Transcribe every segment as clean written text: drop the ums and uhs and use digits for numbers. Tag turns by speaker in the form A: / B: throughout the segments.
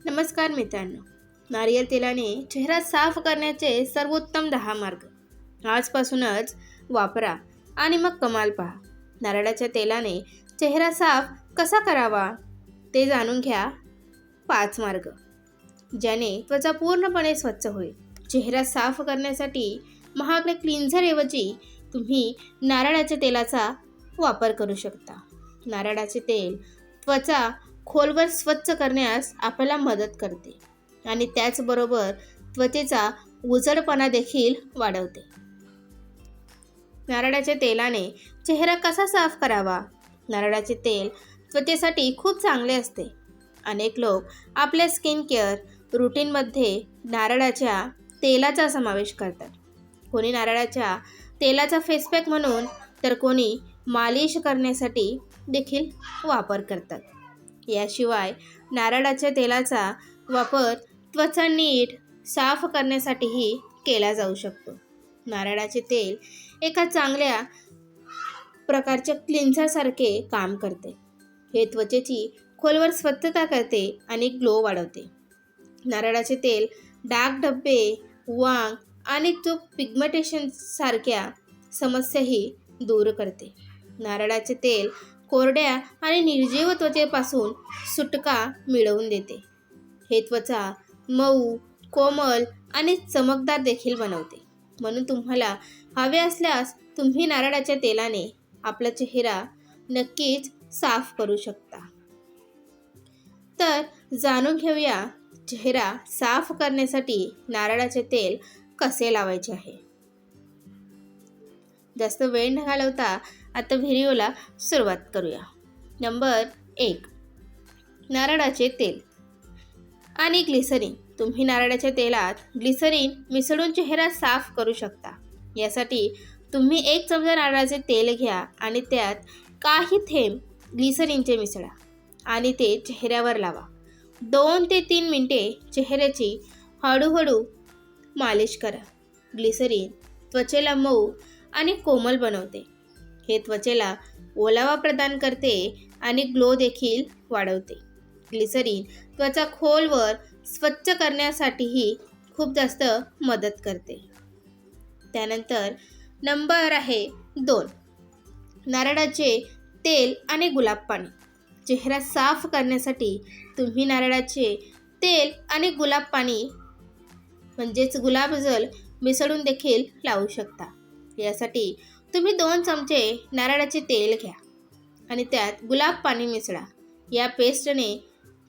A: नमस्कार मित्रांनो. नारियल तेलाने चेहरा साफ करण्याचे सर्वोत्तम 10 मार्ग आजपासूनच वापरा आणि मग कमाल पहा. नारळाच्या तेलाने चेहरा साफ कसा करावा ते जाणून घ्या. 5 मार्ग ज्याने त्वचा पूर्णपणे स्वच्छ होईल. चेहरा साफ करण्यासाठी महागडे क्लिन्झरऐवजी तुम्ही नारळाच्या तेलाचा वापर करू शकता. नारळाचे तेल त्वचा खोलवर स्वच्छ करण्यास आपल्याला मदत करते आणि त्याचबरोबर त्वचेचा उजळपणा देखील वाढवते. नारळाच्या तेलाने चेहरा कसा साफ करावा? नारळाचे तेल त्वचेसाठी खूप चांगले असते. अनेक लोक आपल्या स्किन केअर रुटीनमध्ये नारळाच्या तेलाचा समावेश करतात. कोणी नारळाच्या तेलाचा फेसपॅक म्हणून तर कोणी मालिश करण्यासाठी देखील वापर करतात. याशिवाय नारळाच्या तेलाचा वापर त्वचा नीट साफ करण्यासाठीही केला जाऊ शकतो. नारळाचे तेल एका चांगल्या प्रकारच्या क्लिन्झरसारखे काम करते. हे त्वचेची खोलवर स्वच्छता करते आणि ग्लो वाढवते. नारळाचे तेल डाग धब्बे, वांग आणि चूप पिगमेंटेशन सारख्या समस्याही दूर करते. नारळाचे तेल कोरड्या आणि निर्जीव त्वचेपासून सुटका मिळवून देते. हे त्वचा मऊ, कोमल आणि चमकदार देखील बनवते. म्हणून तुम्हाला हवे असल्यास तुम्ही नारळाच्या तेलाने आपला चेहरा नक्कीच साफ करू शकता. तर जाणून घेऊया चेहरा साफ करण्यासाठी नारळाचे तेल कसे लावायचे आहे. जास्त वेळ न घालवता आता व्हिडिओला सुरुवात करूया. नंबर 1. नारळाचे तेल आणि ग्लिसरीन. तुम्ही नारळाच्या तेलात ग्लिसरीन मिसळून चेहरा साफ करू शकता. यासाठी तुम्ही 1 चमचा नारळाचे तेल घ्या आणि त्यात काही थेंब ग्लिसरीनचे मिसळा आणि ते चेहऱ्यावर लावा. 2 ते 3 मिनिटे चेहऱ्याची हळूहळू मालिश करा. ग्लिसरीन त्वचेला मऊ आणि कोमल बनवते. हे त्वचेला ओलावा प्रदान करते आणि ग्लो देखील वाढवते. ग्लिसरीन त्वचा खोलवर स्वच्छ करण्यासाठीही खूप जास्त मदत करते. त्यानंतर नंबर आहे 2. नारळाचे तेल आणि गुलाब पाणी. चेहरा साफ करण्यासाठी तुम्ही नारळाचे तेल आणि गुलाब पाणी म्हणजेच गुलाबजल मिसळून देखील लावू शकता. यासाठी तुम्ही 2 चमचे नारळाचे तेल घ्या आणि त्यात गुलाब पाणी मिसळा. या पेस्टने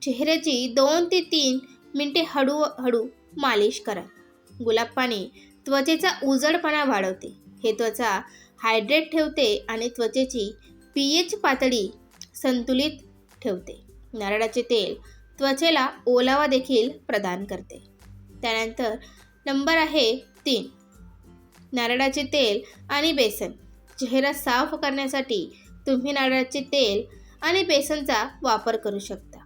A: चेहऱ्याची 2 ते 3 मिनिटे हळूहळू मालिश करा. गुलाब पाणी त्वचेचा उजळपणा वाढवते. हे त्वचा हायड्रेट ठेवते आणि त्वचेची pH पातळी संतुलित ठेवते. नारळाचे तेल त्वचेला ओलावा देखील प्रदान करते. त्यानंतर नंबर आहे 3. नारळाचे तेल आणि बेसन. चेहरा साफ करण्यासाठी तुम्ही नारळाचे तेल आणि बेसनचा वापर करू शकता.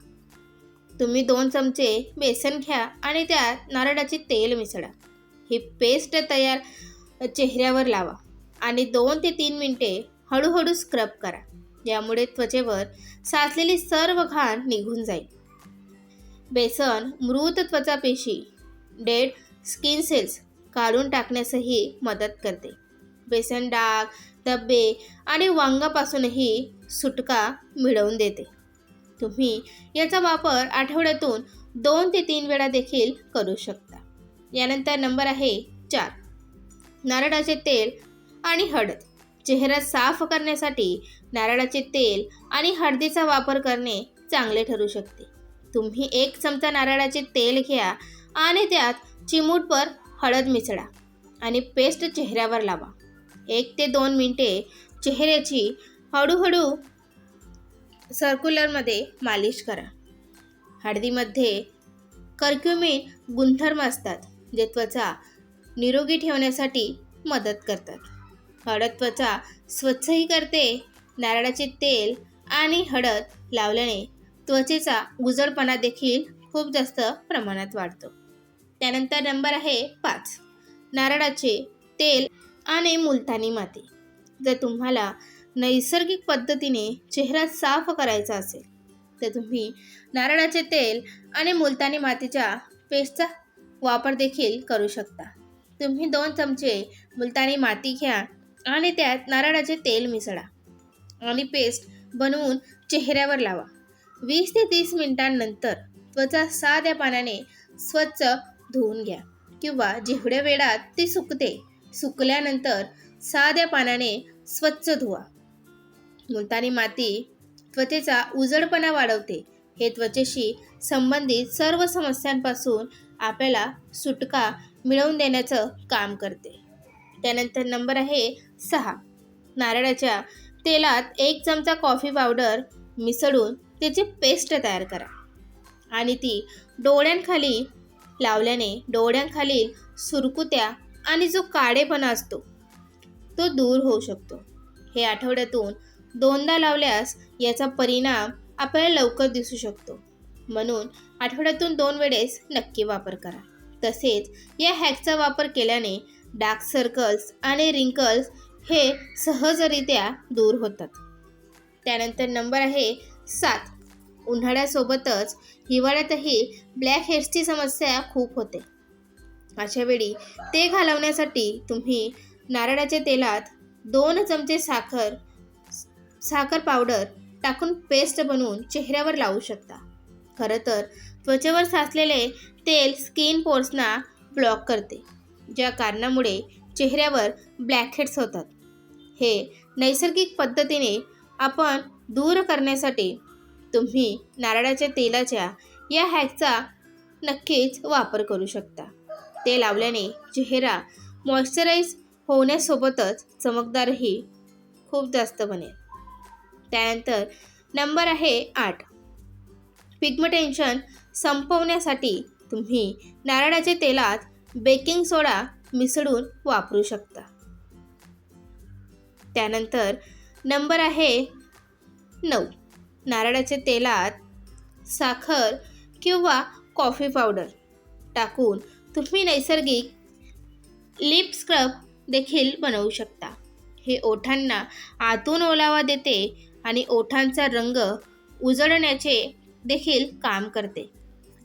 A: तुम्ही 2 चमचे बेसन घ्या आणि त्यात नारळाचे तेल मिसळा. ही पेस्ट तयार चेहऱ्यावर लावा आणि 2 ते 3 मिनिटे हळूहळू स्क्रब करा. यामुळे त्वचेवर साचलेली सर्व घाण निघून जाईल. बेसन मृत त्वचा पेशी, डेड स्किन सेल्स काढून टाकण्यासही मदत करते. बेसन डाग, धब्बे आणि वांगापासूनही सुटका मिळवून देते. तुम्ही याचा वापर आठवड्यातून 2 ते 3 वेळा देखील करू शकता. यानंतर नंबर आहे 4. नारळाचे तेल आणि हळद. चेहरा साफ करण्यासाठी नारळाचे तेल आणि हळदीचा वापर करणे चांगले ठरू शकते. तुम्ही 1 चमचा नारळाचे तेल घ्या आणि त्यात चिमूटभर हळद मिसळा आणि पेस्ट चेहऱ्यावर लावा. 1 ते 2 मिनिटे चेहऱ्याची हळूहळू सर्क्युलरमध्ये मालिश करा. हळदीमध्ये कर्क्युमिन गुणधर्म असतात जे त्वचा निरोगी ठेवण्यासाठी मदत करतात. हळद त्वचा स्वच्छही करते. नारळाचे तेल आणि हळद लावल्याने त्वचेचा उजळपणा देखील खूप जास्त प्रमाणात वाढतो. त्यानंतर नंबर आहे 5. नारळाचे तेल आणि मुलतानी माती. जर तुम्हाला नैसर्गिक पद्धतीने चेहरा साफ करायचा असेल तर तुम्ही नारळाचे तेल आणि मुलतानी मातीच्या पेस्टचा वापर देखील करू शकता. तुम्ही 2 चमचे मुलतानी माती घ्या आणि त्यात नारळाचे तेल मिसळा आणि पेस्ट बनवून चेहऱ्यावर लावा. 20 ते 30 मिनिटांनंतर त्वचा साध्या पाण्याने स्वच्छ धुवून घ्या किंवा जेवढ्या वेळात ती सुकल्यानंतर साध्या पाण्याने स्वच्छ धुवा. मुलतानी माती त्वचेचा उजळपणा वाढवते. हे त्वचेशी संबंधित सर्व समस्यांपासून आपल्याला सुटका मिळवून देण्याचं काम करते. त्यानंतर नंबर आहे 6. नारळाच्या तेलात 1 चमचा कॉफी पावडर मिसळून त्याची पेस्ट तयार करा आणि ती डोळ्यांखाली लावल्याने डोळ्यांखालील सुरकुत्या आणि जो काळेपणा असतो तो दूर होऊ शकतो. हे आठवड्यातून 2दा लावल्यास याचा परिणाम आपल्याला लवकर दिसू शकतो. म्हणून आठवड्यातून 2 वेळेस नक्की वापर करा. तसेच या हॅकचा वापर केल्याने डार्क सर्कल्स आणि रिंकल्स हे सहजरित्या दूर होतात. त्यानंतर नंबर आहे 7. उन्हाळ्यासोबतच हिवाळ्यातही ब्लॅक हेड्सची समस्या खूप होते. अशा वेळी ते घालवण्यासाठी तुम्ही नारळाच्या तेलात 2 चमचे साखर पावडर टाकून पेस्ट बनवून चेहऱ्यावर लावू शकता. खरं तर त्वचेवर साचलेले तेल स्किन पोर्सना ब्लॉक करते, ज्या कारणामुळे चेहऱ्यावर ब्लॅकहेड्स होतात. हे नैसर्गिक पद्धतीने आपण दूर करण्यासाठी तुम्ही नारळाच्या तेलाच्या या हॅकचा नक्कीच वापर करू शकता. ते लावल्याने चेहरा मॉइश्चराईज होण्यासोबतच चमकदारही खूप जास्त बनेल. त्यानंतर नंबर आहे 8. पिगमेंटेशन संपवण्यासाठी तुम्ही नारळाच्या तेलात बेकिंग सोडा मिसळून वापरू शकता. त्यानंतर नंबर आहे 9. नारळाच्या तेलात साखर किंवा कॉफी पावडर टाकून तुम्ही नैसर्गिक लिप स्क्रब देखील बनवू शकता. हे ओठांना आतून ओलावा देते आणि ओठांचा रंग उजळण्याचे देखील काम करते.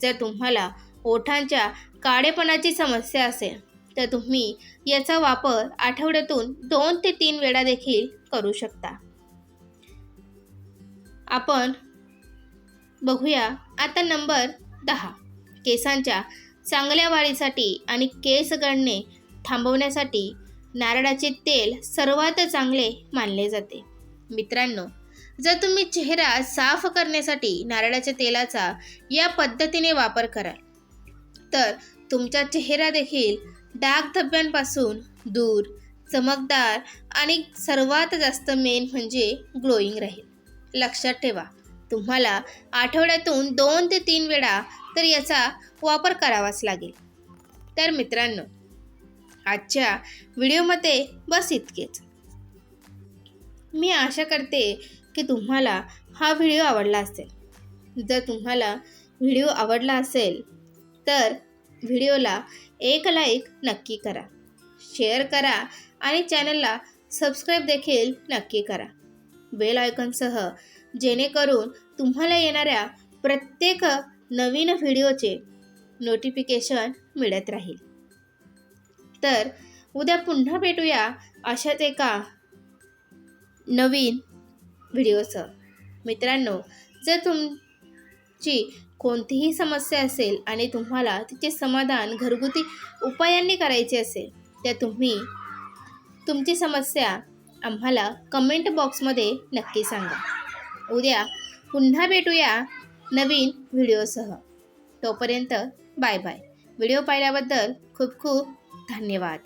A: जर तुम्हाला ओठांच्या काळेपणाची समस्या असेल तर तुम्ही याचा वापर आठवड्यातून 2 ते 3 वेळा देखील करू शकता. आपण बघूया आता नंबर 10. केसांच्या चांगल्या वाढीसाठी आणि केस गळणे थांबवण्यासाठी नारळाचे तेल सर्वात चांगले मानले जाते. मित्रांनो, जर तुम्ही चेहरा साफ करण्यासाठी नारळाच्या तेलाचा या पद्धतीने वापर कराल तर तुमचा चेहरा देखील डाग धब्ब्यांपासून दूर, चमकदार आणि सर्वात जास्त मेन म्हणजे ग्लोईंग राहील. लक्षात ठेवा, तुम्हाला आठवड्यातून 2 ते 3 वेळा तर याचा वापर करावाच लागेल. तर मित्रांनो, आजच्या व्हिडिओमध्ये बस इतकेच. मी आशा करते की तुम्हाला हा व्हिडिओ आवडला असेल. जर तुम्हाला व्हिडिओ आवडला असेल तर व्हिडिओला एक लाईक नक्की करा, शेअर करा आणि चॅनलला सबस्क्राईब देखील नक्की करा बेल आयकॉनसह, जेणेकरून तुम्हाला येणाऱ्या प्रत्येक नवीन व्हिडिओचे नोटिफिकेशन मिळत राहील. तर उद्या पुन्हा भेटूया अशाच एका नवीन व्हिडिओसह. मित्रांनो, जर तुमची कोणतीही समस्या असेल आणि तुम्हाला तिचे समाधान घरगुती उपायांनी करायचे असेल तर तुम्ही तुमची समस्या आम्हाला कमेंट बॉक्समध्ये नक्की सांगा. उद्या पुन्हा भेटूया नवीन व्हिडिओसह. तोपर्यंत बाय बाय. व्हिडिओ पाहिल्याबद्दल खूप खूप धन्यवाद.